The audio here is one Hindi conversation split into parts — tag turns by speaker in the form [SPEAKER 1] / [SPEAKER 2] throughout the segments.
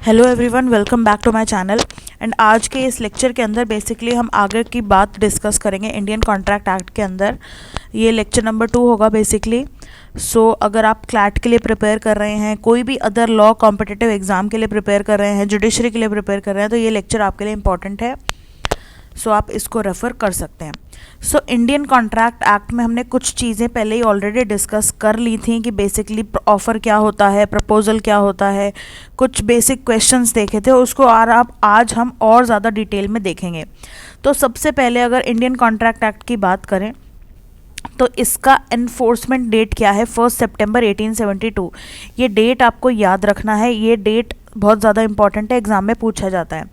[SPEAKER 1] Hello everyone, welcome back to my channel. And आज के इस लेक्चर के अंदर बेसिकली हम आगे की बात डिस्कस करेंगे इंडियन कॉन्ट्रैक्ट एक्ट के अंदर। ये लेक्चर नंबर 2 होगा बेसिकली। अगर आप क्लैट के लिए प्रिपेयर कर रहे हैं, कोई भी अदर लॉ कॉम्पिटिटिव एग्जाम के लिए प्रिपेयर कर रहे हैं, जुडिशरी के लिए प्रिपेयर कर रहे हैं, तो ये लेक्चर आपके लिए इंपॉर्टेंट है। आप इसको रेफ़र कर सकते हैं। इंडियन कॉन्ट्रैक्ट एक्ट में हमने कुछ चीज़ें पहले ही ऑलरेडी डिस्कस कर ली थी कि बेसिकली ऑफ़र क्या होता है, प्रपोजल क्या होता है, कुछ बेसिक क्वेश्चंस देखे थे। उसको आज हम और ज़्यादा डिटेल में देखेंगे। तो सबसे पहले अगर इंडियन कॉन्ट्रैक्ट एक्ट की बात करें तो इसका एनफोर्समेंट डेट क्या है? 1 सितंबर 1872। ये डेट आपको याद रखना है, ये डेट बहुत ज़्यादा इंपॉर्टेंट है, एग्जाम में पूछा जाता है।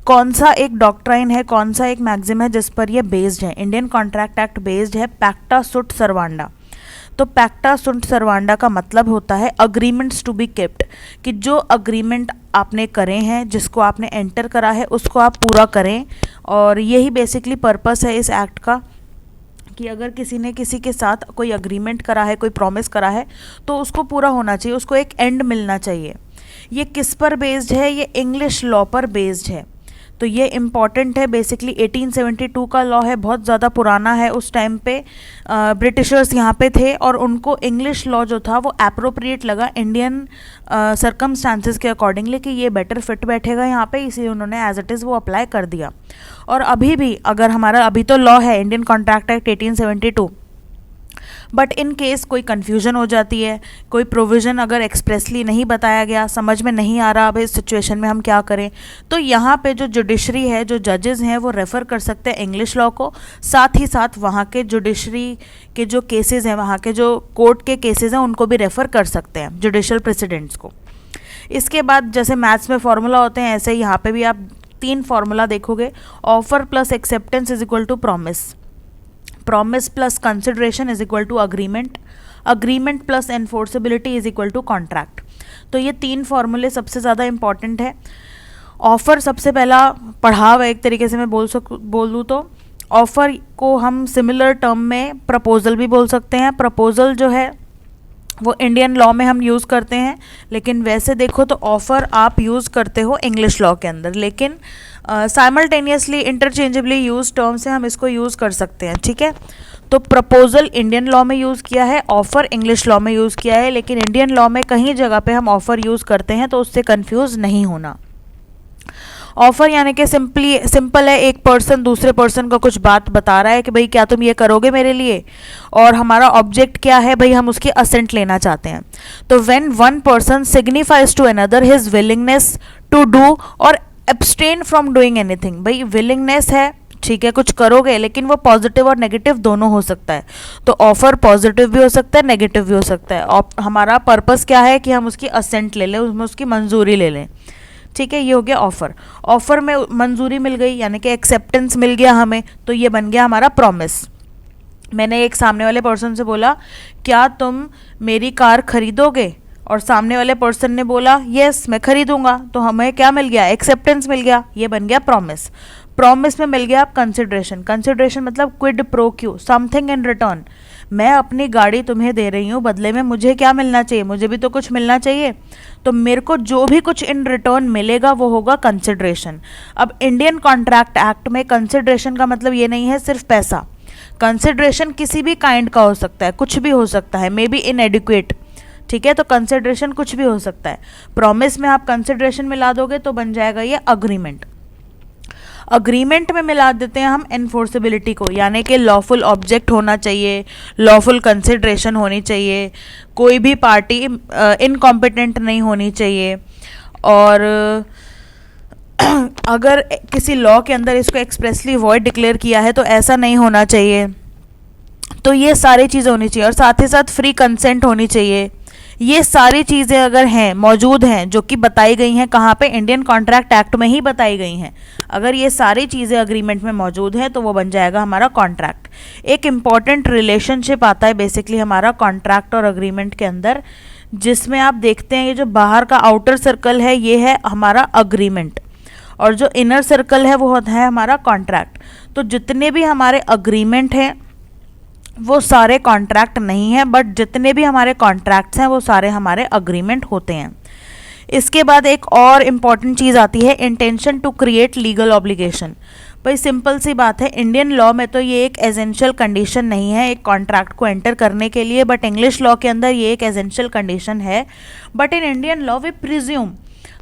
[SPEAKER 1] कौन सा एक डॉक्ट्राइन है, कौन सा एक मैक्सिम है जिस पर ये बेस्ड है? इंडियन कॉन्ट्रैक्ट एक्ट बेस्ड है पैक्टा सुट सर्वांडा। तो पैक्टा सुट सर्वांडा का मतलब होता है अग्रीमेंट्स टू बी केप्ट, कि जो अग्रीमेंट आपने करे हैं, जिसको आपने एंटर करा है, उसको आप पूरा करें। और यही बेसिकली पर्पस है इस एक्ट का कि अगर किसी ने किसी के साथ कोई अग्रीमेंट करा है, कोई प्रॉमिस करा है, तो उसको पूरा होना चाहिए, उसको एक एंड मिलना चाहिए। ये किस पर बेस्ड है? ये इंग्लिश लॉ पर बेस्ड है। तो ये इम्पॉर्टेंट है। बेसिकली 1872 का लॉ है, बहुत ज़्यादा पुराना है। उस टाइम पे ब्रिटिशर्स यहाँ पे थे और उनको इंग्लिश लॉ जो था वो एप्रोप्रिएट लगा इंडियन सर्कमस्टांसेस के अकॉर्डिंगली कि ये बेटर फिट बैठेगा यहाँ पे, इसीलिए उन्होंने एज इट इज़ वो अप्लाई कर दिया। और अभी भी अगर हमारा अभी तो लॉ है Indian contract act 1872, but in case कोई कन्फ्यूजन हो जाती है, कोई प्रोविज़न अगर एक्सप्रेसली नहीं बताया गया, समझ में नहीं आ रहा अब इस सिचुएशन में हम क्या करें, तो यहाँ पे जो जुडिशरी है, जो जजेस हैं, वो रेफ़र कर सकते हैं इंग्लिश लॉ को। साथ ही साथ वहाँ के जुडिशरी के जो केसेस हैं, वहाँ के जो कोर्ट के केसेस हैं, उनको भी रेफ़र कर सकते हैं, जुडिशल प्रेसिडेंट्स को। इसके बाद जैसे मैथ्स में फार्मूला होते हैं, ऐसे यहाँ पे भी आप 3 फार्मूला देखोगे। Offer plus acceptance is equal to promise, promise plus consideration is equal to agreement, agreement plus enforceability is equal to contract. तो ये 3 फार्मूले सबसे ज़्यादा इंपॉर्टेंट है। ऑफ़र सबसे पहला पढ़ाव है, एक तरीके से मैं बोल दूँ तो ऑफ़र को हम सिमिलर टर्म में प्रपोजल भी बोल सकते हैं। प्रपोजल जो है वो इंडियन लॉ में हम यूज़ करते हैं, लेकिन वैसे देखो तो ऑफ़र आप यूज़ करते हो इंग्लिश लॉ के अंदर, लेकिन साइमल्टेनियसली इंटरचेंजेबली यूज टर्म से हम इसको यूज़ कर सकते हैं। ठीक है, तो प्रपोजल इंडियन लॉ में यूज़ किया है, ऑफ़र इंग्लिश लॉ में यूज़ किया है, लेकिन इंडियन लॉ में कहीं जगह पे हम ऑफ़र यूज़ करते हैं, तो उससे कंफ्यूज नहीं होना। ऑफ़र यानी कि सिंपल है, एक पर्सन दूसरे पर्सन को कुछ बात बता रहा है कि भाई क्या तुम ये करोगे मेरे लिए, और हमारा ऑब्जेक्ट क्या है, भाई हम उसकी असेंट लेना चाहते हैं। तो when one person signifies to another his willingness to do or abstain from doing anything, भाई विलिंगनेस है, ठीक है, कुछ करोगे, लेकिन वो पॉजिटिव और नेगेटिव दोनों हो सकता है। तो ऑफर पॉजिटिव भी हो सकता है, नेगेटिव भी हो सकता है। हमारा पर्पस क्या है कि हम उसकी असेंट ले लें, उसमें उसकी मंजूरी ले लें। ठीक है, ये हो गया ऑफ़र। ऑफ़र में मंजूरी मिल गई यानी कि एक्सेप्टेंस मिल गया हमें, तो ये बन गया हमारा प्रॉमिस। मैंने एक सामने वाले पर्सन से बोला क्या तुम मेरी कार खरीदोगे, और सामने वाले पर्सन ने बोला यस मैं खरीदूंगा, तो हमें क्या मिल गया? एक्सेप्टेंस मिल गया, ये बन गया प्रॉमिस। प्रॉमिस में मिल गया आप कंसिडरेशन, कंसिडरेशन मतलब quid pro Q, something in return. मैं अपनी गाड़ी तुम्हें दे रही हूँ, बदले में मुझे क्या मिलना चाहिए? मुझे भी तो कुछ मिलना चाहिए, तो मेरे को जो भी कुछ इन रिटर्न मिलेगा वो होगा कंसिडरेशन। अब इंडियन कॉन्ट्रैक्ट एक्ट में कंसिडरेशन का मतलब ये नहीं है सिर्फ पैसा। कंसिडरेशन किसी भी काइंड का हो सकता है, कुछ भी हो सकता है, मे बी इनएडिक्वेट। ठीक है, तो कंसिडरेशन कुछ भी हो सकता है। प्रॉमिस में आप कंसिडरेशन मिला दोगे तो बन जाएगा ये अग्रीमेंट। अग्रीमेंट में मिला देते हैं हम एनफोर्सेबिलिटी को, यानी कि लॉफुल ऑब्जेक्ट होना चाहिए, लॉफुल कंसिडरेशन होनी चाहिए, कोई भी पार्टी इनकॉम्पिटेंट नहीं होनी चाहिए, और अगर किसी लॉ के अंदर इसको एक्सप्रेसली वॉइड डिक्लेयर किया है तो ऐसा नहीं होना चाहिए। तो ये सारी चीज़ें होनी चाहिए, और साथ ही साथ फ्री कंसेंट होनी चाहिए। ये सारी चीज़ें अगर हैं, मौजूद हैं, जो कि बताई गई हैं कहाँ पे? इंडियन कॉन्ट्रैक्ट एक्ट में ही बताई गई हैं। अगर ये सारी चीज़ें अग्रीमेंट में मौजूद हैं तो वो बन जाएगा हमारा कॉन्ट्रैक्ट। एक इम्पॉर्टेंट रिलेशनशिप आता है बेसिकली हमारा कॉन्ट्रैक्ट और अग्रीमेंट के अंदर, जिसमें आप देखते हैं ये जो बाहर का आउटर सर्कल है ये है हमारा अग्रीमेंट, और जो इनर सर्कल है वो होता है हमारा कॉन्ट्रैक्ट। तो जितने भी हमारे अग्रीमेंट हैं वो सारे कॉन्ट्रैक्ट नहीं हैं, बट जितने भी हमारे कॉन्ट्रैक्ट्स हैं वो सारे हमारे अग्रीमेंट होते हैं। इसके बाद एक और इम्पॉर्टेंट चीज़ आती है, intention to create legal obligation. भाई सिंपल सी बात है, इंडियन लॉ में तो ये एक एसेंशियल कंडीशन नहीं है एक कॉन्ट्रैक्ट को एंटर करने के लिए, बट इंग्लिश लॉ के अंदर ये एक एसेंशियल कंडीशन है। But in Indian law we presume,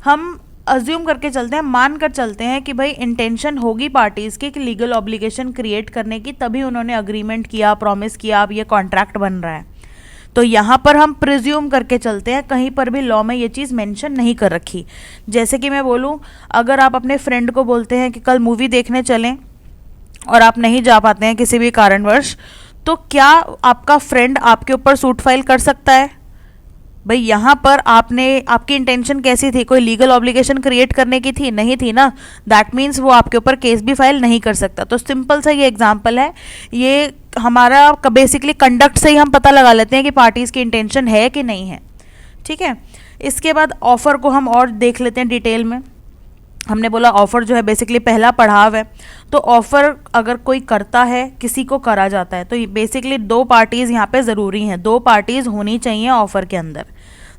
[SPEAKER 1] हम अज्यूम करके चलते हैं, मान कर चलते हैं कि भाई इंटेंशन होगी पार्टीज़ की कि लीगल ऑब्लिगेशन क्रिएट करने की, तभी उन्होंने अग्रीमेंट किया, प्रॉमिस किया, अब ये कॉन्ट्रैक्ट बन रहा है। तो यहाँ पर हम प्रिज्यूम करके चलते हैं, कहीं पर भी लॉ में ये चीज़ मेंशन नहीं कर रखी। जैसे कि मैं बोलूँ, अगर आप अपने फ्रेंड को बोलते हैं कि कल मूवी देखने चलें और आप नहीं जा पाते हैं किसी भी कारणवश, तो क्या आपका फ्रेंड आपके ऊपर सूट फाइल कर सकता है? भाई यहाँ पर आपकी इंटेंशन कैसी थी? कोई लीगल ऑब्लिगेशन क्रिएट करने की थी? नहीं थी ना। दैट मीन्स वो आपके ऊपर केस भी फाइल नहीं कर सकता। तो सिंपल सा ये एग्जांपल है, ये हमारा बेसिकली कंडक्ट से ही हम पता लगा लेते हैं कि पार्टीज़ की इंटेंशन है कि नहीं है। ठीक है, इसके बाद ऑफ़र को हम और देख लेते हैं डिटेल में। हमने बोला ऑफ़र जो है बेसिकली पहला पड़ाव है। तो ऑफ़र अगर कोई करता है, किसी को करा जाता है, तो बेसिकली दो पार्टीज़ यहाँ पे ज़रूरी हैं, दो पार्टीज़ होनी चाहिए ऑफ़र के अंदर।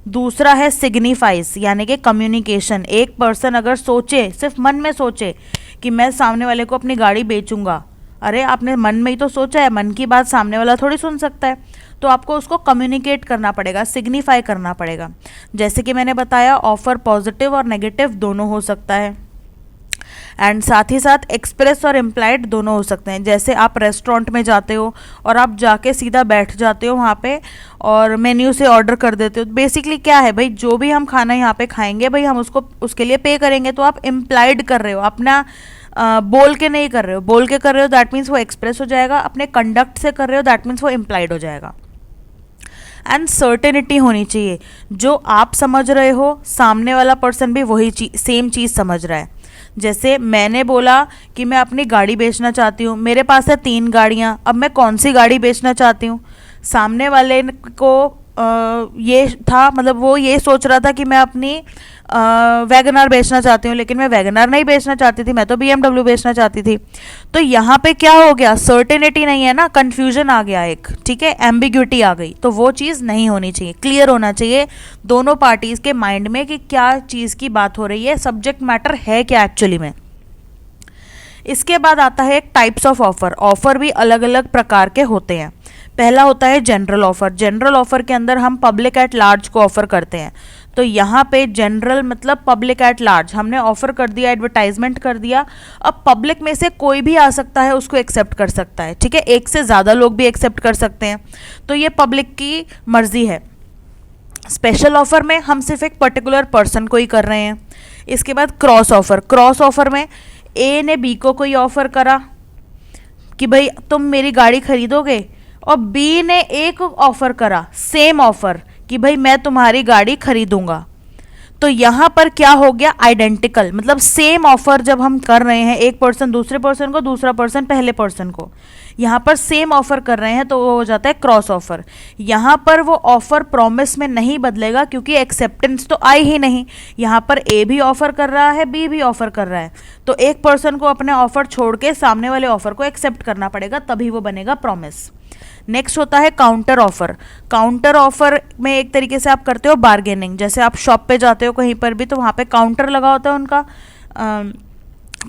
[SPEAKER 1] दूसरा है सिग्निफाइज, यानी कि कम्युनिकेशन। एक पर्सन अगर सोचे, सिर्फ मन में सोचे कि मैं सामने वाले को अपनी गाड़ी बेचूंगा, अरे आपने मन में ही तो सोचा है, मन की बात सामने वाला थोड़ी सुन सकता है, तो आपको उसको कम्युनिकेट करना पड़ेगा, सिग्निफाई करना पड़ेगा। जैसे कि मैंने बताया, ऑफर पॉजिटिव और नेगेटिव दोनों हो सकता है, एंड साथ ही साथ एक्सप्रेस और इम्प्लाइड दोनों हो सकते हैं। जैसे आप रेस्टोरेंट में जाते हो और आप जाके सीधा बैठ जाते हो वहाँ पे और मेन्यू से ऑर्डर कर देते हो, बेसिकली क्या है भाई, जो भी हम खाना यहाँ पे खाएंगे भाई हम उसको उसके लिए पे करेंगे। तो आप इम्प्लाइड कर रहे हो, अपना बोल के नहीं कर रहे हो, बोल के कर रहे हो दैट मीन्स वो एक्सप्रेस हो जाएगा, अपने कंडक्ट से कर रहे हो दैट मीन्स वो इम्प्लाइड हो जाएगा। एंड सर्टेनिटी होनी चाहिए, जो आप समझ रहे हो सामने वाला पर्सन भी वही सेम चीज़ समझ रहा है। जैसे मैंने बोला कि मैं अपनी गाड़ी बेचना चाहती हूँ, मेरे पास है 3 गाड़ियाँ, अब मैं कौन सी गाड़ी बेचना चाहती हूँ। सामने वाले को ये था, मतलब वो ये सोच रहा था कि मैं अपनी वैगनार बेचना चाहती हूँ, लेकिन मैं वैगनार नहीं बेचना चाहती थी, मैं तो BMW बेचना चाहती थी। तो यहाँ पे क्या हो गया, सर्टेनिटी नहीं है ना, कन्फ्यूजन आ गया एक, ठीक है, एम्बिग्यूटी आ गई। तो वो चीज़ नहीं होनी चाहिए, क्लियर होना चाहिए दोनों पार्टीज़ के माइंड में कि क्या चीज़ की बात हो रही है, सब्जेक्ट मैटर है क्या एक्चुअली में। इसके बाद आता है एक टाइप्स ऑफ ऑफर। ऑफर भी अलग अलग प्रकार के होते हैं। पहला होता है जनरल ऑफर। जनरल ऑफर के अंदर हम पब्लिक एट लार्ज को ऑफर करते हैं। तो यहाँ पे जनरल मतलब पब्लिक एट लार्ज, हमने ऑफर कर दिया, एडवर्टाइजमेंट कर दिया, अब पब्लिक में से कोई भी आ सकता है, उसको एक्सेप्ट कर सकता है, ठीक है, एक से ज़्यादा लोग भी एक्सेप्ट कर सकते हैं, तो ये पब्लिक की मर्जी है। स्पेशल ऑफर में हम सिर्फ एक पर्टिकुलर पर्सन को ही कर रहे हैं। इसके बाद क्रॉस ऑफर। क्रॉस ऑफर में ए ने बी को कोई ऑफर करा कि भाई तुम मेरी गाड़ी खरीदोगे, और बी ने ए को ऑफर करा सेम ऑफर कि भाई मैं तुम्हारी गाड़ी खरीदूंगा। तो यहाँ पर क्या हो गया, आइडेंटिकल, मतलब सेम ऑफर जब हम कर रहे हैं, एक पर्सन दूसरे पर्सन को, दूसरा पर्सन पहले पर्सन को, यहाँ पर सेम ऑफर कर रहे हैं, तो वो हो जाता है क्रॉस ऑफर। यहाँ पर वो ऑफर प्रॉमिस में नहीं बदलेगा क्योंकि एक्सेप्टेंस तो आई ही नहीं। यहाँ पर ए भी ऑफर कर रहा है, बी भी ऑफर कर रहा है, तो एक पर्सन को अपने ऑफर छोड़ के सामने वाले ऑफर को एक्सेप्ट करना पड़ेगा, तभी वो बनेगा प्रॉमिस। नेक्स्ट होता है काउंटर ऑफर। काउंटर ऑफर में एक तरीके से आप करते हो बार्गेनिंग। जैसे आप शॉप पे जाते हो कहीं पर भी, तो वहाँ पे काउंटर लगा होता है उनका,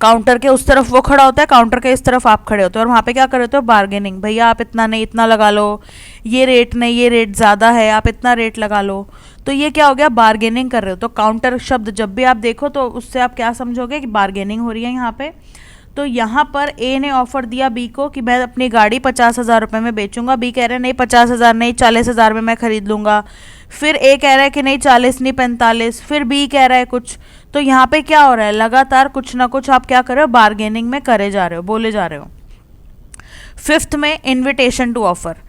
[SPEAKER 1] काउंटर के उस तरफ वो खड़ा होता है, काउंटर के इस तरफ आप खड़े होते हो, और वहाँ पे क्या कर रहे हो, बार्गेनिंग, भैया आप इतना नहीं इतना लगा लो, ये रेट नहीं ये रेट ज़्यादा है, आप इतना रेट लगा लो। तो ये क्या हो गया, बार्गेनिंग कर रहे हो। तो काउंटर शब्द जब भी आप देखो तो उससे आप क्या समझोगे कि बार्गेनिंग हो रही है यहाँ पे। तो यहाँ पर ए ने ऑफर दिया बी को कि मैं अपनी गाड़ी 50,000 रुपये में बेचूंगा, बी कह रहे हैं नहीं 50,000 नहीं 40,000 में मैं खरीद लूँगा, फिर ए कह रहा है कि नहीं 40 नहीं 45, फिर बी कह रहा है कुछ। तो यहाँ पे क्या हो रहा है, लगातार कुछ ना कुछ आप क्या कर रहे हो, बार्गेनिंग में करे जा रहे हो, बोले जा रहे हो। फिफ्थ में इन्विटेशन टू ऑफर।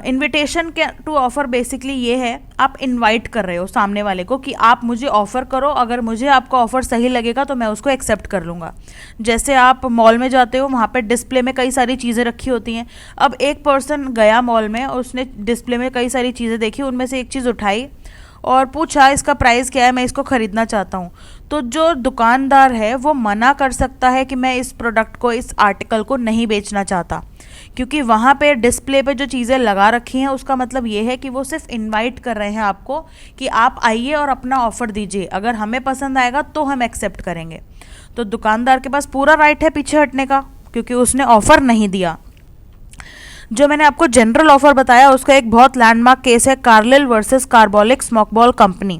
[SPEAKER 1] इन्विटेशन के टू ऑफर बेसिकली ये है, आप इनवाइट कर रहे हो सामने वाले को कि आप मुझे ऑफ़र करो, अगर मुझे आपका ऑफ़र सही लगेगा तो मैं उसको एक्सेप्ट कर लूँगा। जैसे आप मॉल में जाते हो, वहाँ पे डिस्प्ले में कई सारी चीज़ें रखी होती हैं। अब एक पर्सन गया मॉल में और उसने डिस्प्ले में कई सारी चीज़ें देखी, उनमें से एक चीज़ उठाई और पूछा इसका प्राइस क्या है, मैं इसको ख़रीदना चाहता हूँ। तो जो दुकानदार है वो मना कर सकता है कि मैं इस प्रोडक्ट को, इस आर्टिकल को नहीं बेचना चाहता, क्योंकि वहाँ पे डिस्प्ले पे जो चीज़ें लगा रखी हैं उसका मतलब ये है कि वो सिर्फ इनवाइट कर रहे हैं आपको कि आप आइए और अपना ऑफ़र दीजिए, अगर हमें पसंद आएगा तो हम एक्सेप्ट करेंगे। तो दुकानदार के पास पूरा राइट है पीछे हटने का, क्योंकि उसने ऑफ़र नहीं दिया। जो मैंने आपको जनरल ऑफर बताया उसका एक बहुत लैंडमार्क केस है, Carlill versus Carbolic smoke ball company.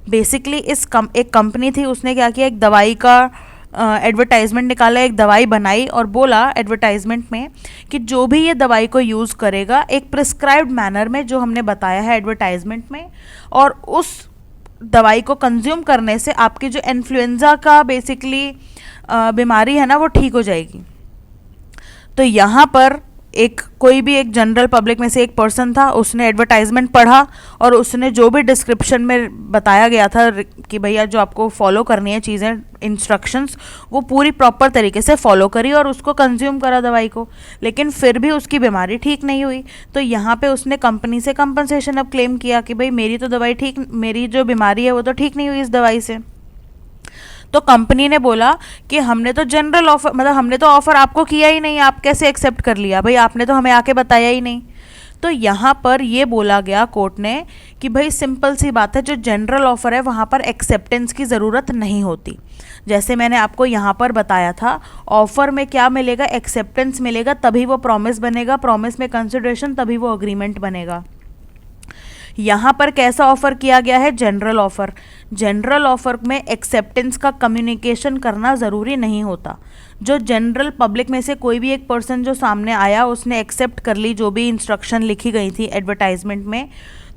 [SPEAKER 1] Basically एक कंपनी थी, उसने क्या किया, एक दवाई का एडवर्टाइजमेंट निकाला, एक दवाई बनाई और बोला एडवर्टाइजमेंट में कि जो भी ये दवाई को यूज़ करेगा एक प्रिस्क्राइब्ड मैनर में, जो हमने बताया है एडवर्टाइजमेंट में, और उस दवाई को कंज्यूम करने से आपकी जो इन्फ्लुएंजा का बेसिकली बीमारी है ना वो ठीक हो जाएगी। तो यहाँ पर कोई भी एक जनरल पब्लिक में से एक पर्सन था, उसने एडवर्टाइजमेंट पढ़ा और उसने जो भी डिस्क्रिप्शन में बताया गया था कि भैया जो आपको फॉलो करनी है चीज़ें, इंस्ट्रक्शंस, वो पूरी प्रॉपर तरीके से फॉलो करी और उसको कंज्यूम करा दवाई को, लेकिन फिर भी उसकी बीमारी ठीक नहीं हुई। तो यहाँ पे उसने कंपनी से कंपनसेशन अब क्लेम किया कि भाई मेरी तो दवाई ठीक, मेरी जो बीमारी है वो तो ठीक नहीं हुई इस दवाई से। तो कंपनी ने बोला कि हमने तो जनरल ऑफर, मतलब हमने तो ऑफर आपको किया ही नहीं, आप कैसे एक्सेप्ट कर लिया, भाई आपने तो हमें आके बताया ही नहीं। तो यहाँ पर ये बोला गया कोर्ट ने कि भाई सिंपल सी बात है, जो जनरल ऑफर है वहाँ पर एक्सेप्टेंस की ज़रूरत नहीं होती। जैसे मैंने आपको यहाँ पर बताया था, ऑफर में क्या मिलेगा, एक्सेप्टेंस मिलेगा, तभी वो प्रॉमिस बनेगा, प्रॉमिस में कंसिडरेशन, तभी वो अग्रीमेंट बनेगा। यहाँ पर कैसा ऑफर किया गया है, जनरल ऑफर। जनरल ऑफर में एक्सेप्टेंस का कम्युनिकेशन करना ज़रूरी नहीं होता। जो जनरल पब्लिक में से कोई भी एक पर्सन जो सामने आया, उसने एक्सेप्ट कर ली जो भी इंस्ट्रक्शन लिखी गई थी एडवर्टाइजमेंट में,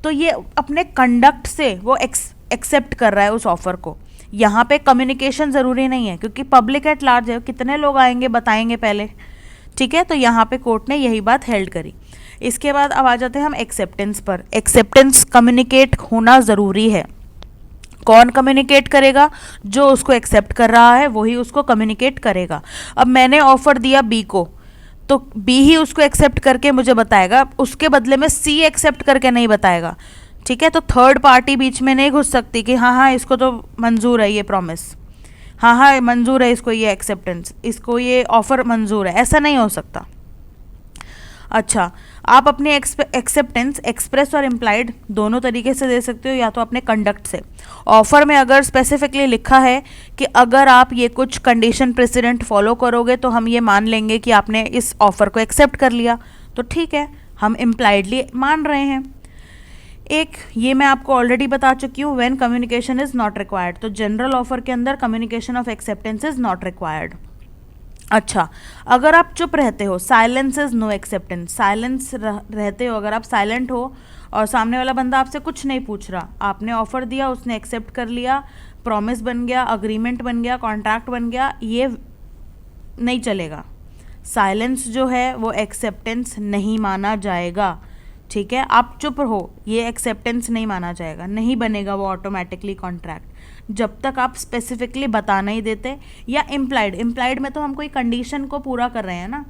[SPEAKER 1] तो ये अपने कंडक्ट से वो एक्सेप्ट कर रहा है उस ऑफर को। यहाँ पे कम्युनिकेशन ज़रूरी नहीं है, क्योंकि पब्लिक एट लार्ज है, कितने लोग आएंगे बताएंगे पहले, ठीक है। तो यहाँ पे कोर्ट ने यही बात हेल्ड करी। इसके बाद अब आ जाते हैं हम एक्सेप्टेंस पर। एक्सेप्टेंस कम्युनिकेट होना ज़रूरी है। कौन कम्युनिकेट करेगा, जो उसको एक्सेप्ट कर रहा है वही उसको कम्युनिकेट करेगा। अब मैंने ऑफर दिया बी को, तो बी ही उसको एक्सेप्ट करके मुझे बताएगा, उसके बदले में सी एक्सेप्ट करके नहीं बताएगा, ठीक है। तो थर्ड पार्टी बीच में नहीं घुस सकती कि हाँ हाँ इसको तो मंजूर है ये प्रॉमिस, हाँ हाँ मंजूर है इसको ये एक्सेप्टेंस, इसको ये ऑफर मंजूर है, ऐसा नहीं हो सकता। अच्छा, आप अपनी एक्सेप्टेंस एक्सप्रेस और इम्प्लाइड दोनों तरीके से दे सकते हो, या तो अपने कंडक्ट से। ऑफर में अगर स्पेसिफिकली लिखा है कि अगर आप ये कुछ कंडीशन प्रेसिडेंट फॉलो करोगे तो हम ये मान लेंगे कि आपने इस ऑफर को एक्सेप्ट कर लिया, तो ठीक है, हम इम्प्लाइडली मान रहे हैं। एक ये मैं आपको ऑलरेडी बता चुकी हूँ, when communication is not required. तो जनरल ऑफर के अंदर communication of acceptance is not required. अच्छा, अगर आप चुप रहते हो, silence is no acceptance. Silence रहते हो, अगर आप साइलेंट हो और सामने वाला बंदा आपसे कुछ नहीं पूछ रहा, आपने ऑफर दिया, उसने एक्सेप्ट कर लिया, प्रॉमिस बन गया, अग्रीमेंट बन गया, कॉन्ट्रैक्ट बन गया, ये नहीं चलेगा। साइलेंस जो है वो एक्सेप्टेंस नहीं माना जाएगा, ठीक है। आप चुप हो, ये एक्सेप्टेंस नहीं माना जाएगा, नहीं बनेगा वो ऑटोमेटिकली कॉन्ट्रैक्ट, जब तक आप स्पेसिफिकली बता नहीं देते। या इम्प्लाइड में तो हम कोई कंडीशन को पूरा कर रहे हैं ना,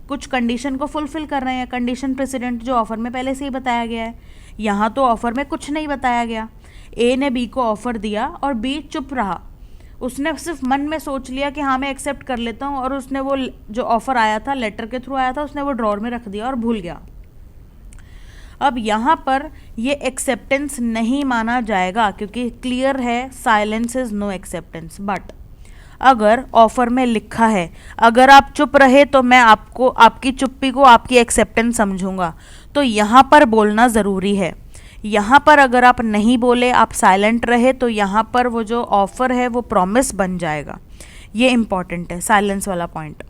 [SPEAKER 1] कुछ कंडीशन को फुलफिल कर रहे हैं, कंडीशन प्रेसिडेंट जो ऑफर में पहले से ही बताया गया है। यहाँ तो ऑफर में कुछ नहीं बताया गया, ए ने बी को ऑफर दिया और बी चुप रहा, उसने सिर्फ मन में सोच लिया कि हाँ मैं एक्सेप्ट कर लेता हूँ, और उसने वो जो ऑफर आया था, लेटर के थ्रू आया था, उसने वो ड्रॉर में रख दिया और भूल गया। अब यहाँ पर ये एक्सेप्टेंस नहीं माना जाएगा, क्योंकि क्लियर है silence is no acceptance. But अगर ऑफर में लिखा है अगर आप चुप रहे तो मैं आपको, आपकी चुप्पी को आपकी एक्सेप्टेंस समझूंगा, तो यहाँ पर बोलना ज़रूरी है। यहाँ पर अगर आप नहीं बोले, आप साइलेंट रहे, तो यहाँ पर वो जो ऑफर है वो प्रॉमिस बन जाएगा। ये इम्पॉर्टेंट है, साइलेंस वाला पॉइंट।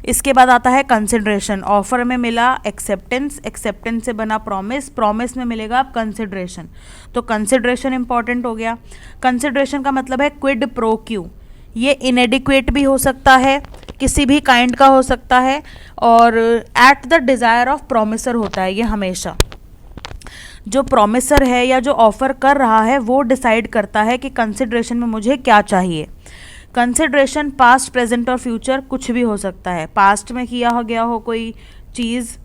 [SPEAKER 1] इसके बाद आता है कंसिडरेशन। ऑफर में मिला एक्सेप्टेंस, एक्सेप्टेंस से बना प्रॉमिस, प्रॉमिस में मिलेगा आप कंसिडरेशन, तो कंसिडरेशन इंपॉर्टेंट हो गया। कंसिडरेशन का मतलब है क्विड प्रो क्यू। ये इनएडिक्वेट भी हो सकता है, किसी भी काइंड का हो सकता है, और at the desire of promiser होता है ये हमेशा। जो प्रॉमिसर है या जो ऑफर कर रहा है वो डिसाइड करता है कि कंसिडरेशन में मुझे क्या चाहिए। कंसिडरेशन पास्ट, प्रेजेंट और फ्यूचर कुछ भी हो सकता है। पास्ट में किया हो गया हो कोई चीज़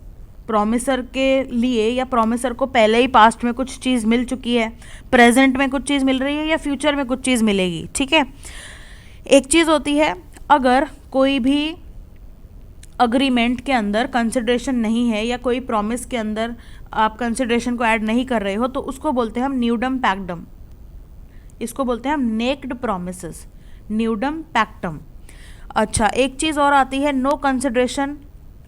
[SPEAKER 1] प्रॉमिसर के लिए, या प्रॉमिसर को पहले ही पास्ट में कुछ चीज़ मिल चुकी है, प्रेजेंट में कुछ चीज़ मिल रही है, या फ्यूचर में कुछ चीज़ मिलेगी, ठीक है। एक चीज़ होती है, अगर कोई भी अग्रीमेंट के अंदर कंसिडरेशन नहीं है या कोई प्रॉमिस के अंदर आप कंसिडरेशन को ऐड नहीं कर रहे हो, तो उसको बोलते हैं हम न्यूडम पैक्टम, इसको बोलते हैं हम नेक्ड प्रोमिसेस, न्यूडम पैक्टम। अच्छा, एक चीज़ और आती है, no consideration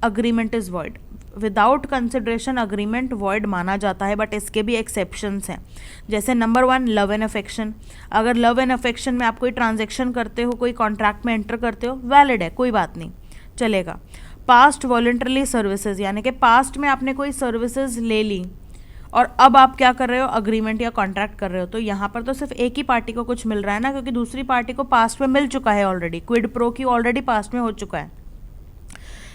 [SPEAKER 1] agreement is void. Without consideration agreement void माना जाता है, बट इसके भी एक्सेप्शंस हैं। जैसे नंबर 1, लव एंड अफेक्शन। अगर लव एंड अफेक्शन में आप कोई ट्रांजेक्शन करते हो, कोई कॉन्ट्रैक्ट में एंटर करते हो, वैलिड है, कोई बात नहीं, चलेगा। पास्ट वॉलंटरली सर्विसेज, यानी कि पास्ट में आपने कोई सर्विसेज ले ली और अब आप क्या कर रहे हो, अग्रीमेंट या कॉन्ट्रैक्ट कर रहे हो, तो यहाँ पर तो सिर्फ एक ही पार्टी को कुछ मिल रहा है ना, क्योंकि दूसरी पार्टी को पास्ट में मिल चुका है ऑलरेडी, क्विड प्रो की ऑलरेडी पास्ट में हो चुका है।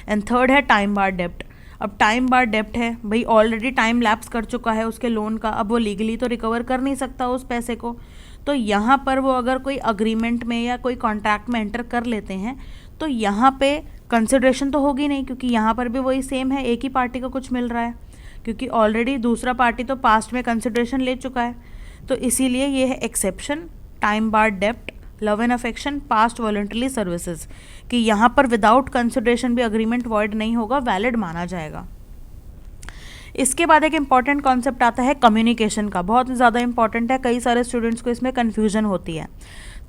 [SPEAKER 1] एंड थर्ड है टाइम बार डेप्ट। अब टाइम बार डेप्ट है भाई, ऑलरेडी टाइम लैप्स कर चुका है उसके लोन का, अब वो लीगली तो रिकवर कर नहीं सकता उस पैसे को, तो यहाँ पर वो अगर कोई अग्रीमेंट में या कोई कॉन्ट्रैक्ट में एंटर कर लेते हैं तो यहाँ पे कंसिडरेशन तो होगी नहीं, क्योंकि यहाँ पर भी वही सेम है, एक ही पार्टी को कुछ मिल रहा है, क्योंकि ऑलरेडी दूसरा पार्टी तो पास्ट में कंसिडरेशन ले चुका है। तो इसीलिए ये है एक्सेप्शन, टाइम बार डेप्ट, love and affection, past voluntarily services, कि यहाँ पर विदाउट कंसिडरेशन भी अग्रीमेंट वॉइड नहीं होगा, वैलिड माना जाएगा। इसके बाद एक इंपॉर्टेंट कॉन्सेप्ट आता है कम्युनिकेशन का, बहुत ज़्यादा इंपॉर्टेंट है, कई सारे स्टूडेंट्स को इसमें कन्फ्यूजन होती है।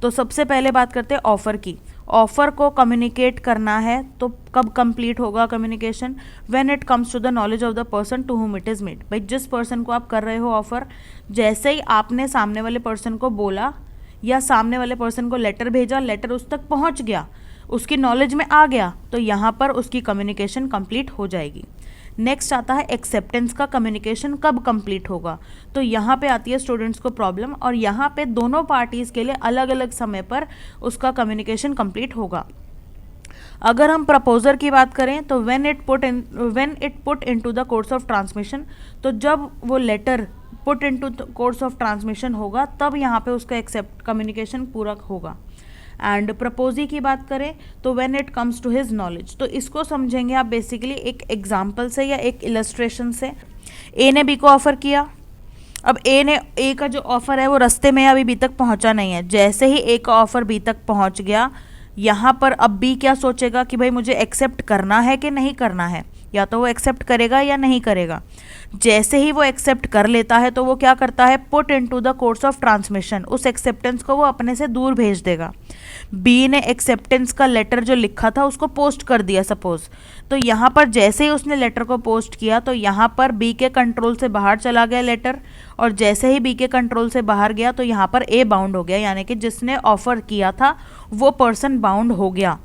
[SPEAKER 1] तो सबसे पहले बात करते हैं ऑफ़र की। ऑफ़र को कम्युनिकेट करना है तो कब कंप्लीट होगा communication, when it comes to the knowledge of the person to whom it is made. भाई जिस पर्सन को आप कर रहे हो ऑफ़र, जैसे ही आपने सामने वाले पर्सन को बोला या सामने वाले पर्सन को लेटर भेजा, लेटर उस तक पहुंच गया, उसकी नॉलेज में आ गया, तो यहाँ पर उसकी कम्युनिकेशन कंप्लीट हो जाएगी। नेक्स्ट आता है एक्सेप्टेंस का कम्युनिकेशन कब कंप्लीट होगा, तो यहाँ पे आती है स्टूडेंट्स को प्रॉब्लम, और यहाँ पे दोनों पार्टीज़ के लिए अलग अलग समय पर उसका कम्युनिकेशन कंप्लीट होगा। अगर हम प्रपोजर की बात करें तो when it put into the course of transmission, तो जब वो letter put into course of transmission होगा तब यहाँ पे उसका एक्सेप्ट कम्युनिकेशन पूरा होगा। एंड प्रपोजी की बात करें तो when it comes to his knowledge, तो इसको समझेंगे आप बेसिकली एक एग्जाम्पल से या एक इलस्ट्रेशन से। ए ने बी को ऑफ़र किया, अब ए का जो ऑफ़र है वो रास्ते में अभी बी तक पहुंचा नहीं है, जैसे ही ए का ऑफ़र बी तक पहुंच गया, यहाँ पर अब बी क्या सोचेगा कि भाई मुझे एक्सेप्ट करना है कि नहीं करना है, या तो वो एक्सेप्ट करेगा या नहीं करेगा। जैसे ही वो एक्सेप्ट कर लेता है तो वो क्या करता है, put into the course of transmission, उस एक्सेप्टेंस को वो अपने से दूर भेज देगा। बी ने एक्सेप्टेंस का लेटर जो लिखा था उसको पोस्ट कर दिया सपोज, तो यहाँ पर जैसे ही उसने लेटर को पोस्ट किया तो यहाँ पर बी के कंट्रोल से बाहर चला गया लेटर, और जैसे ही बी के कंट्रोल से बाहर गया तो यहाँ पर ए बाउंड हो गया, यानी कि जिसने ऑफर किया था वो पर्सन बाउंड हो गया।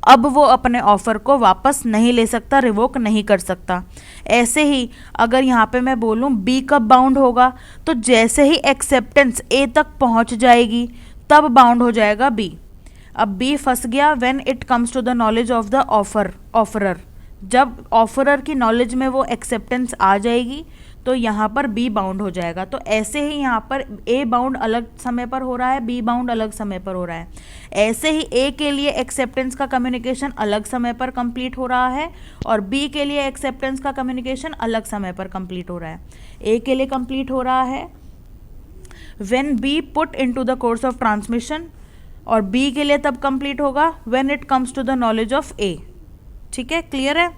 [SPEAKER 1] अब वो अपने ऑफ़र को वापस नहीं ले सकता, रिवोक नहीं कर सकता। ऐसे ही अगर यहाँ पे मैं बोलूँ बी कब बाउंड होगा, तो जैसे ही एक्सेप्टेंस ए तक पहुँच जाएगी तब बाउंड हो जाएगा बी। अब बी फंस गया when it comes to the knowledge of the offerer, जब ऑफरर की नॉलेज में वो एक्सेप्टेंस आ जाएगी तो यहाँ पर बी बाउंड हो जाएगा। तो ऐसे ही यहाँ पर ए बाउंड अलग समय पर हो रहा है, बी बाउंड अलग समय पर हो रहा है। ऐसे ही ए के लिए एक्सेप्टेंस का कम्युनिकेशन अलग समय पर कंप्लीट हो रहा है और बी के लिए एक्सेप्टेंस का कम्युनिकेशन अलग समय पर कंप्लीट हो रहा है। ए के लिए कंप्लीट हो रहा है when B put into the course of transmission, और बी के लिए तब कंप्लीट होगा when it comes to the knowledge of A. ठीक है, क्लियर है।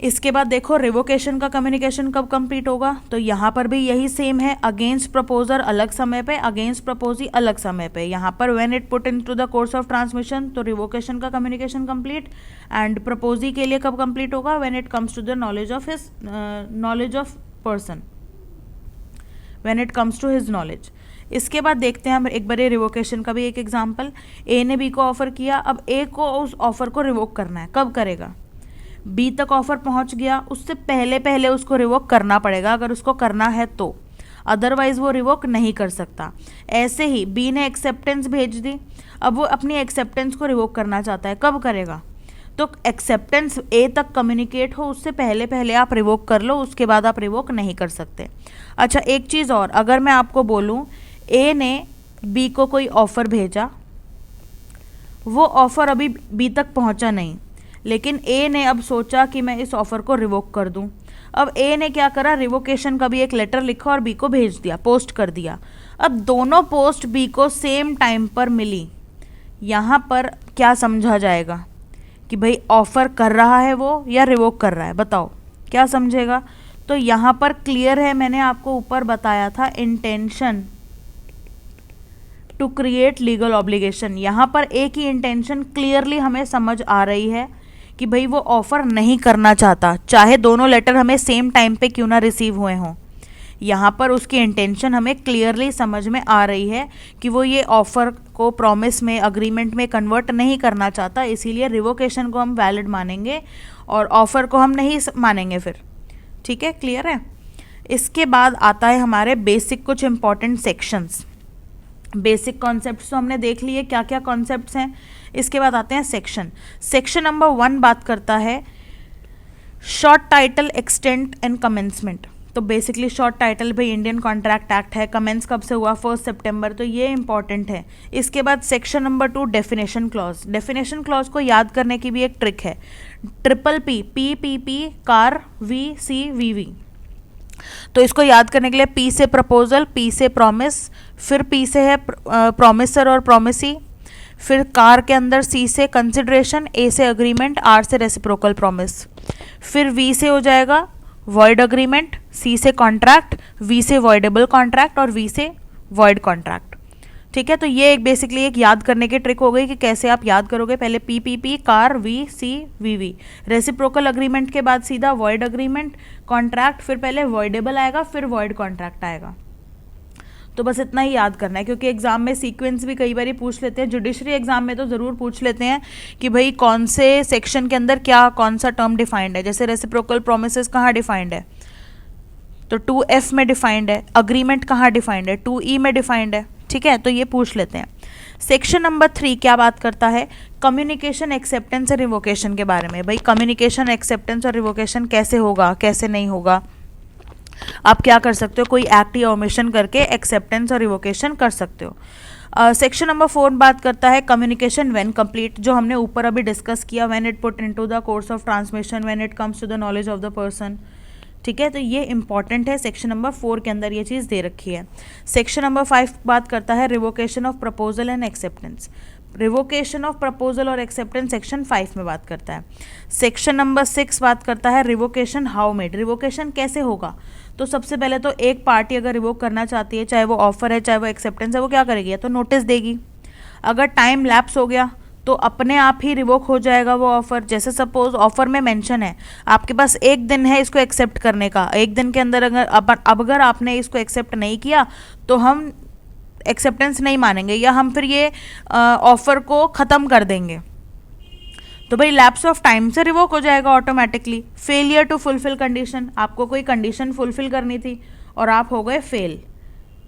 [SPEAKER 1] इसके बाद देखो रिवोकेशन का कम्युनिकेशन कब कंप्लीट होगा, तो यहाँ पर भी यही सेम है, अगेंस्ट प्रपोजर अलग समय पे, अगेंस्ट प्रपोजी अलग समय पे। यहाँ पर when it put into the course of transmission, तो रिवोकेशन का कम्युनिकेशन कंप्लीट, एंड प्रपोजी के लिए कब कंप्लीट होगा, when it comes to the knowledge of person, when it comes to his knowledge. इसके बाद देखते हैं हम एक बार रिवोकेशन का भी एक एग्जाम्पल। ए ने बी को ऑफर किया, अब ए को उस ऑफर को रिवोक करना है, कब करेगा, बी तक ऑफर पहुंच गया, उससे पहले पहले उसको रिवोक करना पड़ेगा अगर उसको करना है तो, अदरवाइज वो रिवोक नहीं कर सकता। ऐसे ही बी ने एक्सेप्टेंस भेज दी, अब वो अपनी एक्सेप्टेंस को रिवोक करना चाहता है, कब करेगा, तो एक्सेप्टेंस ए तक कम्युनिकेट हो उससे पहले पहले आप रिवोक कर लो, उसके बाद आप रिवोक नहीं कर सकते। अच्छा एक चीज़ और, अगर मैं आपको बोलूँ ए ने बी को कोई ऑफ़र भेजा, वो ऑफ़र अभी बी तक पहुंचा नहीं, लेकिन ए ने अब सोचा कि मैं इस ऑफ़र को रिवोक कर दूं। अब ए ने क्या करा, रिवोकेशन का भी एक लेटर लिखा और बी को भेज दिया, पोस्ट कर दिया। अब दोनों पोस्ट बी को सेम टाइम पर मिली, यहाँ पर क्या समझा जाएगा कि भाई ऑफर कर रहा है वो या रिवोक कर रहा है, बताओ क्या समझेगा। तो यहाँ पर क्लियर है, मैंने आपको ऊपर बताया था intention to create legal obligation. यहाँ पर एक ही इंटेंशन क्लियरली हमें समझ आ रही है कि भाई वो ऑफर नहीं करना चाहता, चाहे दोनों लेटर हमें सेम टाइम पे क्यों ना रिसीव हुए हों। यहाँ पर उसकी इंटेंशन हमें क्लियरली समझ में आ रही है कि वो ये ऑफर को प्रॉमिस में, अग्रीमेंट में कन्वर्ट नहीं करना चाहता, इसीलिए रिवोकेशन को हम वैलिड मानेंगे और ऑफर को हम नहीं मानेंगे फिर। ठीक है, क्लियर है। इसके बाद आता है हमारे बेसिक कुछ इंपॉर्टेंट सेक्शंस। बेसिक कॉन्सेप्ट्स तो हमने देख लिए क्या क्या कॉन्सेप्ट्स हैं। इसके बाद आते हैं सेक्शन। सेक्शन नंबर 1 बात करता है short title, extent and commencement. तो बेसिकली शॉर्ट टाइटल भाई इंडियन कॉन्ट्रैक्ट एक्ट है, कमेंस कब से हुआ, 1 सितंबर, तो ये इंपॉर्टेंट है। इसके बाद section number 2 definition clause. Definition clause को याद करने की भी एक ट्रिक है, triple P, P P P, car, V C V V. तो इसको याद करने के लिए पी से प्रपोजल, पी से प्रॉमिस, फिर पी से है प्रॉमिसर और प्रॉमिसी, फिर कार के अंदर सी से कंसिडरेशन, ए से अग्रीमेंट, आर से रेसिप्रोकल प्रॉमिस, फिर वी से हो जाएगा वॉइड अग्रीमेंट, सी से कॉन्ट्रैक्ट, वी से वॉइडेबल कॉन्ट्रैक्ट और वी से वॉइड कॉन्ट्रैक्ट। ठीक है, तो ये एक बेसिकली एक याद करने की ट्रिक हो गई कि कैसे आप याद करोगे। पहले P P P, car, V C V V, reciprocal agreement के बाद सीधा वॉइड अग्रीमेंट, कॉन्ट्रैक्ट, फिर पहले वॉइडेबल आएगा फिर वॉइड कॉन्ट्रैक्ट आएगा। तो बस इतना ही याद करना है, क्योंकि एग्जाम में सीक्वेंस भी कई बार पूछ लेते हैं, जुडिशरी एग्जाम में तो ज़रूर पूछ लेते हैं कि भाई कौन से सेक्शन के अंदर क्या कौन सा टर्म डिफाइंड है। जैसे रेसिप्रोकल प्रोमिसेस कहाँ डिफाइंड है, तो 2F में डिफाइंड है। अग्रीमेंट कहाँ डिफाइंड है, 2E में डिफाइंड है। ठीक है, तो ये पूछ लेते हैं। सेक्शन नंबर 3 क्या बात करता है, कम्युनिकेशन, एक्सेप्टेंस और रिवोकेशन के बारे में। भाई कम्युनिकेशन, एक्सेप्टेंस और रिवोकेशन कैसे होगा, कैसे नहीं होगा, आप क्या कर सकते हो, कोई एक्ट या ओमिशन करके एक्सेप्टेंस और रिवोकेशन कर सकते हो। सेक्शन नंबर 4 बात करता है कम्युनिकेशन व्हेन कंप्लीट, जो हमने ऊपर अभी डिस्कस किया, when it put into the course of transmission, when it comes to the knowledge of the person. ठीक है, तो ये इंपॉर्टेंट है, सेक्शन नंबर 4 के अंदर ये चीज़ दे रखी है। सेक्शन नंबर 5 बात करता है revocation of proposal and acceptance. Revocation of proposal और एक्सेप्टेंस सेक्शन 5 में बात करता है। सेक्शन नंबर 6 बात करता है रिवोकेशन हाउ मेड, रिवोकेशन कैसे होगा। तो सबसे पहले तो एक पार्टी अगर रिवोक करना चाहती है, चाहे वो ऑफर है चाहे वो एक्सेप्टेंस है, वो क्या करेगी, या तो नोटिस देगी। अगर टाइम लैप्स हो गया तो अपने आप ही रिवोक हो जाएगा वो ऑफर। जैसे सपोज ऑफर में मेंशन है आपके पास 1 दिन है इसको एक्सेप्ट करने का, 1 दिन के अंदर अगर आपने इसको एक्सेप्ट नहीं किया तो हम एक्सेप्टेंस नहीं मानेंगे या हम फिर ये ऑफर को ख़त्म कर देंगे। तो भाई लैप्स ऑफ टाइम से रिवोक हो जाएगा automatically. Failure to fulfil condition, आपको कोई कंडीशन फुलफिल करनी थी और आप हो गए फेल,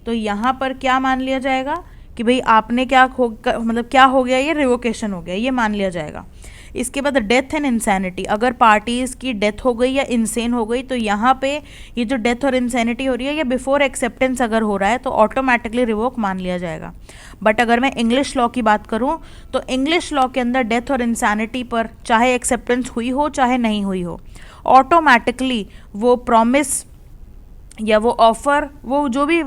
[SPEAKER 1] तो यहाँ पर क्या मान लिया जाएगा कि भाई आपने मतलब क्या हो गया, ये रिवोकेशन हो गया, ये मान लिया जाएगा। इसके बाद डेथ एंड इंसैनिटी, अगर पार्टीज़ की डेथ हो गई या इंसेन हो गई तो यहाँ पे ये जो डेथ और इंसैनिटी हो रही है ये बिफोर एक्सेप्टेंस अगर हो रहा है तो ऑटोमेटिकली रिवोक मान लिया जाएगा। बट अगर मैं इंग्लिश लॉ की बात करूँ तो इंग्लिश लॉ के अंदर डेथ और इंसैनिटी पर चाहे एक्सेप्टेंस हुई हो चाहे नहीं हुई हो, ऑटोमेटिकली वो प्रॉमिस या वो ऑफर, वो जो भी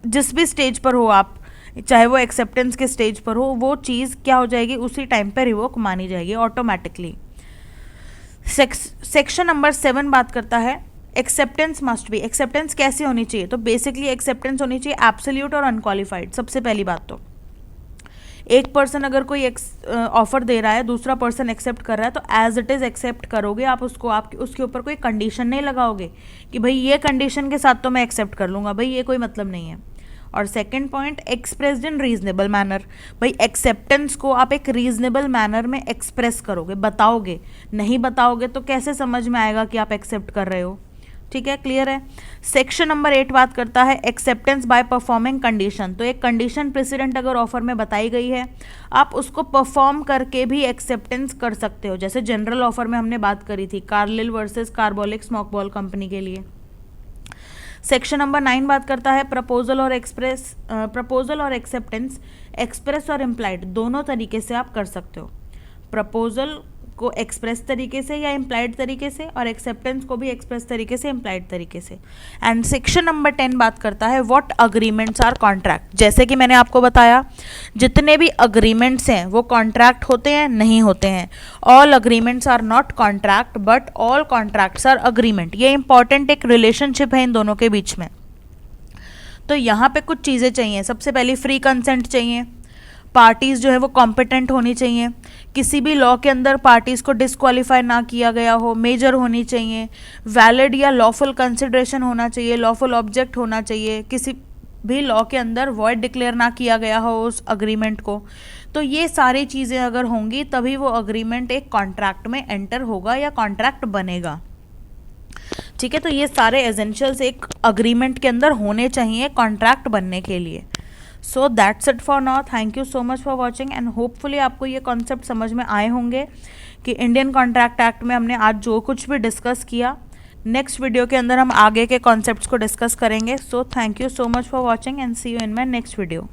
[SPEAKER 1] जिस भी स्टेज पर हो आप, चाहे वो एक्सेप्टेंस के स्टेज पर हो, वो चीज़ क्या हो जाएगी, उसी टाइम पे रिवोक मानी जाएगी ऑटोमेटिकली। सेक्शन नंबर 7 बात करता है एक्सेप्टेंस मस्ट बी, एक्सेप्टेंस कैसी होनी चाहिए। तो बेसिकली एक्सेप्टेंस होनी चाहिए एब्सोल्यूट और अनक्वालिफाइड। सबसे पहली बात तो एक पर्सन अगर कोई ऑफर दे रहा है, दूसरा पर्सन एक्सेप्ट कर रहा है, तो एज इट इज़ एक्सेप्ट करोगे आप उसको, आप उसके ऊपर कोई कंडीशन नहीं लगाओगे कि भाई ये कंडीशन के साथ तो मैं एक्सेप्ट कर लूँगा, भाई ये कोई मतलब नहीं है। और second point expressed in reasonable manner, भाई एक्सेप्टेंस को आप एक रीजनेबल मैनर में एक्सप्रेस करोगे, बताओगे, नहीं बताओगे तो कैसे समझ में आएगा कि आप एक्सेप्ट कर रहे हो। ठीक है, क्लियर है। सेक्शन नंबर 8 बात करता है एक्सेप्टेंस बाय परफॉर्मिंग कंडीशन। तो एक कंडीशन प्रेसिडेंट अगर ऑफर में बताई गई है, आप उसको परफॉर्म करके भी एक्सेप्टेंस कर सकते हो। जैसे जनरल ऑफर में हमने बात करी थी Carlill versus carbolic smoke ball company के लिए। सेक्शन नंबर 9 बात करता है प्रपोजल और एक्सेप्टेंस एक्सप्रेस और इम्प्लाइड दोनों तरीके से आप कर सकते हो। प्रपोजल को एक्सप्रेस तरीके से या इम्प्लाइड तरीके से, और एक्सेप्टेंस को भी एक्सप्रेस तरीके से, इम्प्लाइड तरीके से। एंड सेक्शन नंबर 10 बात करता है व्हाट अग्रीमेंट्स आर कॉन्ट्रैक्ट। जैसे कि मैंने आपको बताया जितने भी अग्रीमेंट्स हैं वो कॉन्ट्रैक्ट होते हैं, नहीं होते हैं। All agreements are not contract but all contracts are agreement. ये इंपॉर्टेंट एक रिलेशनशिप है इन दोनों के बीच में। तो यहाँ पे कुछ चीज़ें चाहिए। सबसे पहले फ्री कंसेंट चाहिए, पार्टीज़ जो है वो कॉम्पिटेंट होनी चाहिए, किसी भी लॉ के अंदर पार्टीज़ को डिस्क्वालीफाई ना किया गया हो, मेजर होनी चाहिए, वैलिड या लॉफुल कंसिडरेशन होना चाहिए, लॉफुल ऑब्जेक्ट होना चाहिए, किसी भी लॉ के अंदर वॉइड डिक्लेयर ना किया गया हो उस अग्रीमेंट को। तो ये सारी चीज़ें अगर होंगी तभी वो अग्रीमेंट एक कॉन्ट्रैक्ट में एंटर होगा या कॉन्ट्रैक्ट बनेगा। ठीक है, तो ये सारे एसेंशियल्स एक अग्रीमेंट के अंदर होने चाहिए कॉन्ट्रैक्ट बनने के लिए। So that's it for now. Thank you so much for watching and hopefully आपको ये कॉन्सेप्ट समझ में आए होंगे कि इंडियन कॉन्ट्रैक्ट एक्ट में हमने आज जो कुछ भी डिस्कस किया, नेक्स्ट वीडियो के अंदर हम आगे के कॉन्सेप्ट्स को डिस्कस करेंगे। So thank you so much for watching and see you in my next video.